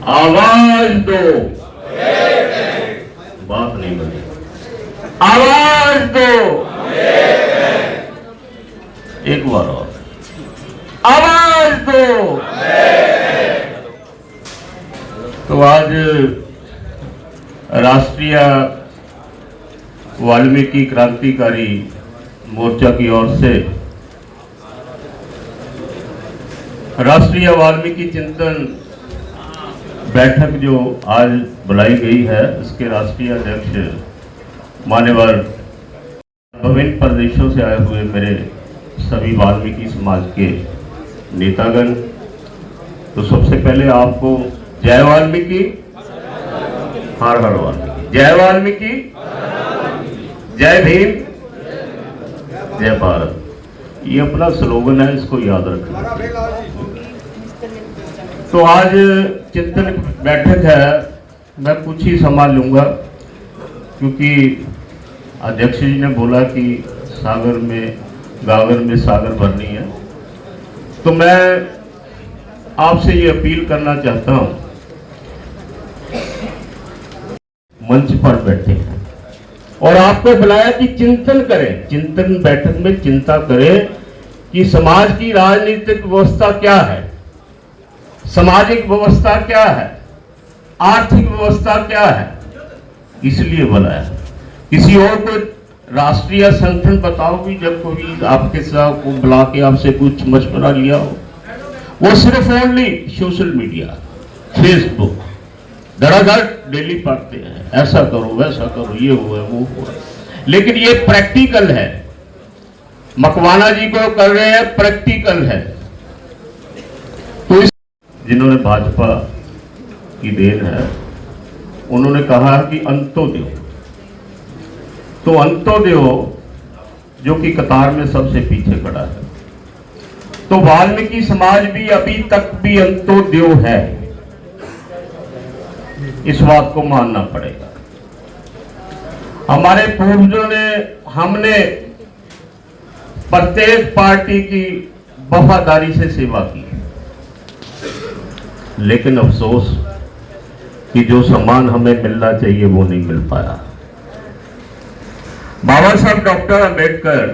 आवाज दो, बात नहीं बनी। आवाज दो, एक बार और आवाज दो। तो आज राष्ट्रीय वाल्मीकि क्रांतिकारी मोर्चा की ओर से राष्ट्रीय वाल्मीकि चिंतन बैठक जो आज बुलाई गई है, इसके राष्ट्रीय अध्यक्ष मान्यवर विभिन्न प्रदेशों से आए हुए मेरे सभी वाल्मीकि समाज के नेतागण, तो सबसे पहले आपको जय वाल्मीकि, हर हर वाल्मीकि, जय वाल्मीकि, जय भीम, जय भारत, ये अपना स्लोगन है, इसको याद रखें। तो आज चिंतन बैठक है, मैं कुछ ही समय लूंगा क्योंकि अध्यक्ष जी ने बोला कि सागर में गागर में सागर भरनी है। तो मैं आपसे ये अपील करना चाहता हूं, मंच पर बैठे हैं और आपको बुलाया कि चिंतन करें, चिंतन बैठक में चिंता करें कि समाज की राजनीतिक व्यवस्था क्या है, सामाजिक व्यवस्था क्या है, आर्थिक व्यवस्था क्या है, इसलिए बुलाया। किसी और को राष्ट्रीय संगठन बताओ कि जब कोई आपके साथ को बुला के आपसे कुछ मशवरा लिया हो, वो सिर्फ ओनली सोशल मीडिया, फेसबुक, धड़ाधड़ डेली पढ़ते हैं, ऐसा करो वैसा करो, ये हुआ वो हुआ, लेकिन ये प्रैक्टिकल है। मकवाना जी को कर रहे हैं, प्रैक्टिकल है। तो इस जिन्होंने भाजपा की देन है, उन्होंने कहा कि अंत्योदय, तो अंत्योदय जो कि कतार में सबसे पीछे खड़ा है, तो वाल्मीकि समाज भी अभी तक भी अंत्योदय है, इस बात को मानना पड़ेगा। हमारे पूर्वजों ने, हमने प्रत्येक पार्टी की वफादारी से सेवा की, लेकिन अफसोस कि जो सम्मान हमें मिलना चाहिए वो नहीं मिल पाया। बाबा साहब डॉक्टर अंबेडकर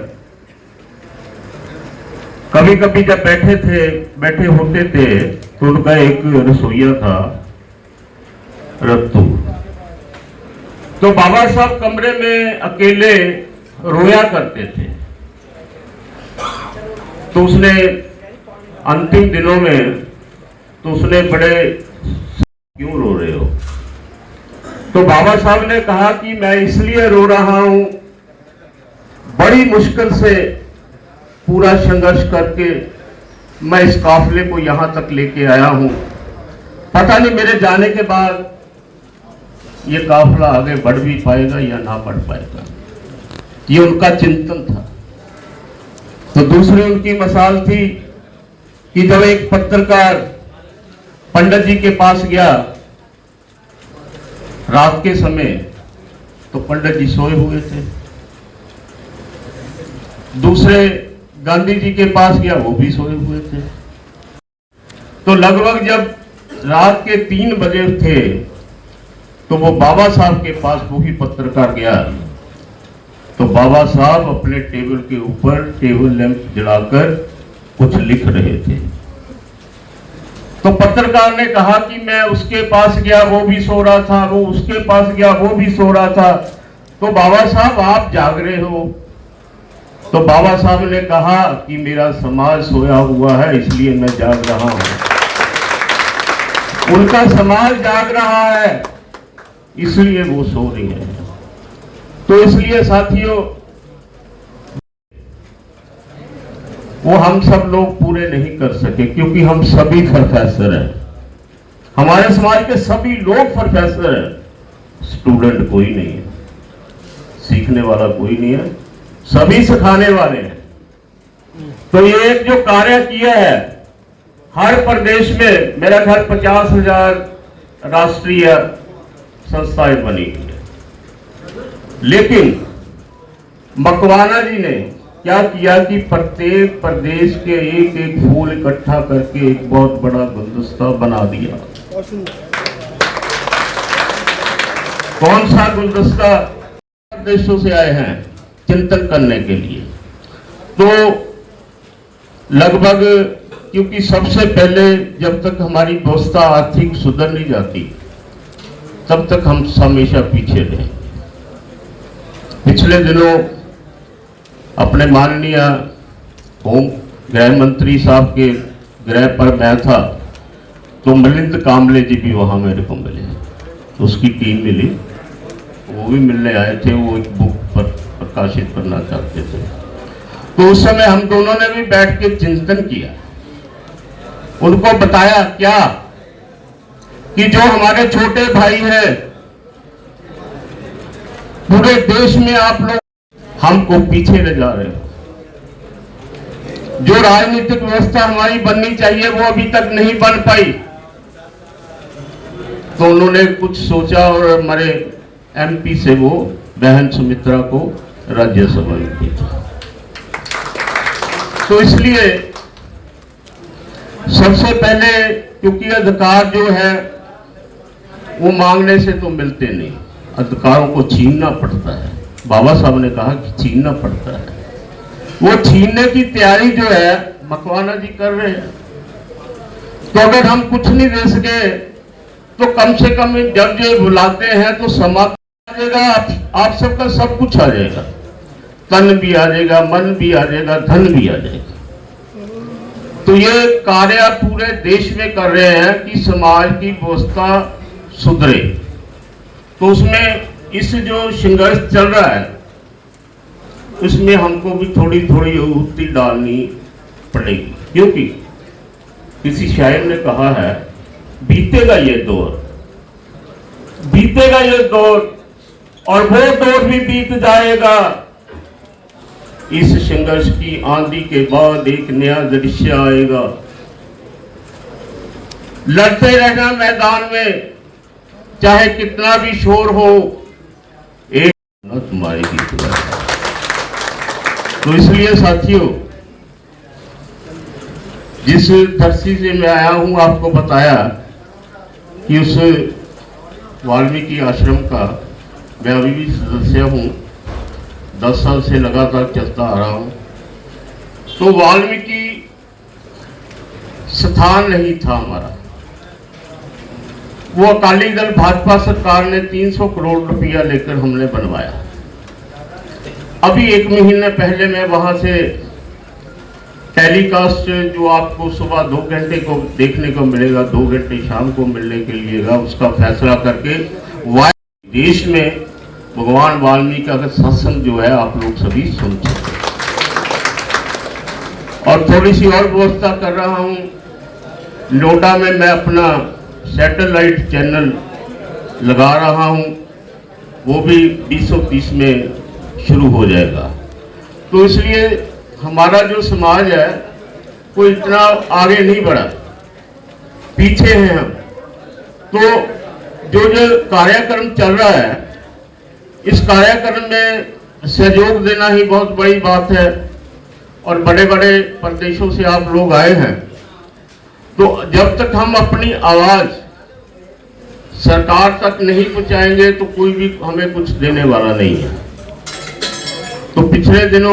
कभी कभी जब बैठे होते थे तो उनका एक रसोइया था रत्तू, तो बाबा साहब कमरे में अकेले रोया करते थे। तो उसने अंतिम दिनों में तो उसने बड़े, क्यों रो रहे हो? तो बाबा साहब ने कहा कि मैं इसलिए रो रहा हूं, बड़ी मुश्किल से पूरा संघर्ष करके मैं इस काफिले को यहां तक लेके आया हूं, पता नहीं मेरे जाने के बाद ये काफिला आगे बढ़ भी पाएगा या ना बढ़ पाएगा। ये उनका चिंतन था। तो दूसरी उनकी मिसाल थी कि जब एक पत्रकार पंडित जी के पास गया रात के समय, तो पंडित जी सोए हुए थे। दूसरे गांधी जी के पास गया, वो भी सोए हुए थे। तो लगभग जब रात के 3 बजे थे तो वो बाबा साहब के पास वो ही पत्रकार गया, तो बाबा साहब अपने टेबल के ऊपर टेबल लैंप जलाकर कुछ लिख रहे थे। तो पत्रकार ने कहा कि मैं उसके पास गया, वो भी सो रहा था, वो उसके पास गया, वो भी सो रहा था, तो बाबा साहब आप जाग रहे हो? तो बाबा साहब ने कहा कि मेरा समाज सोया हुआ है इसलिए मैं जाग रहा हूं। उनका समाज जाग रहा है इसलिए वो सो रही है। तो इसलिए साथियों, वो हम सब लोग पूरे नहीं कर सके क्योंकि हम सभी प्रोफेसर हैं, हमारे समाज के सभी लोग प्रोफेसर हैं, स्टूडेंट कोई नहीं है, सीखने वाला कोई नहीं है, सभी सिखाने वाले हैं। तो ये एक जो कार्य किया है, हर प्रदेश में मेरा ख्याल 50,000 राष्ट्रीय संस्थाएं बनी हुई है, लेकिन मकवाना जी ने क्या किया कि प्रत्येक प्रदेश के एक एक फूल इकट्ठा करके एक बहुत बड़ा गुलदस्ता बना दिया। कौन सा गुलदस्ता देशों से आए हैं चिंतन करने के लिए। तो लगभग, क्योंकि सबसे पहले जब तक हमारी व्यवस्था आर्थिक सुधर नहीं जाती तब तक हम हमेशा पीछे रहे। पिछले दिनों अपने माननीय होम गृह मंत्री साहब के गृह पर मैं था, तो मिलिंद कांबले जी भी वहां मेरे को मिले, तो उसकी टीम मिली, वो भी मिलने आए थे, वो एक बुक पर प्रकाशित करना चाहते थे। तो उस समय हम दोनों ने भी बैठ के चिंतन किया, उनको बताया क्या कि जो हमारे छोटे भाई हैं पूरे देश में, आप लोग हमको पीछे ले जा रहे हो। जो राजनीतिक व्यवस्था हमारी बननी चाहिए वो अभी तक नहीं बन पाई। तो उन्होंने कुछ सोचा और हमारे एमपी से वो बहन सुमित्रा को राज्यसभा में भेजा। तो इसलिए सबसे पहले, क्योंकि अधिकार जो है वो मांगने से तो मिलते नहीं, अधिकारों को छीनना पड़ता है। बाबा साहब ने कहा कि छीनना पड़ता है। वो छीनने की तैयारी जो है मकवाना जी कर रहे हैं। तो अगर हम कुछ नहीं दे सके तो कम से कम जब ये बुलाते हैं तो समाप्त आ जाएगा, आप सबका सब कुछ आ जाएगा, तन भी आ जाएगा, मन भी आ जाएगा, धन भी आ जाएगा। तो ये कार्य पूरे देश में कर रहे हैं कि समाज की व्यवस्था सुधरे। तो उसमें इस जो संघर्ष चल रहा है उसमें हमको भी थोड़ी थोड़ी युक्ति डालनी पड़ेगी, क्योंकि किसी शायर ने कहा है, बीतेगा ये दौर, बीतेगा ये दौर और वो दौर भी बीत जाएगा। इस संघर्ष की आंधी के बाद एक नया दृश्य आएगा। लड़ते रहना मैदान में, चाहे कितना भी शोर हो, एक तुम्हारी जीत है। तो इसलिए साथियों, जिस धरती से मैं आया हूं, आपको बताया कि उस वाल्मीकि आश्रम का मैं अभी भी सदस्य हूं, 10 साल से लगातार चलता आ रहा हूं। तो वाल्मीकि स्थान नहीं था हमारा, वो अकाली दल भाजपा सरकार ने 300 करोड़ रुपया लेकर हमने बनवाया। अभी 1 महीने पहले मैं वहां से टेलीकास्ट, जो आपको सुबह 2 घंटे को देखने को मिलेगा, 2 घंटे शाम को मिलने के लिए, उसका फैसला करके देश में भगवान वाल्मीकि का सत्संग जो है आप लोग सभी सुन सकते। और थोड़ी सी और व्यवस्था कर रहा हूं, नोएडा में मैं अपना सैटेलाइट चैनल लगा रहा हूं, वो भी 2030 में शुरू हो जाएगा। तो इसलिए हमारा जो समाज है वो इतना आगे नहीं बढ़ा, पीछे हैं हम। तो जो कार्यक्रम चल रहा है, इस कार्यक्रम में सहयोग देना ही बहुत बड़ी बात है। और बड़े बड़े प्रदेशों से आप लोग आए हैं, तो जब तक हम अपनी आवाज सरकार तक नहीं पहुंचाएंगे तो कोई भी हमें कुछ देने वाला नहीं है। तो पिछले दिनों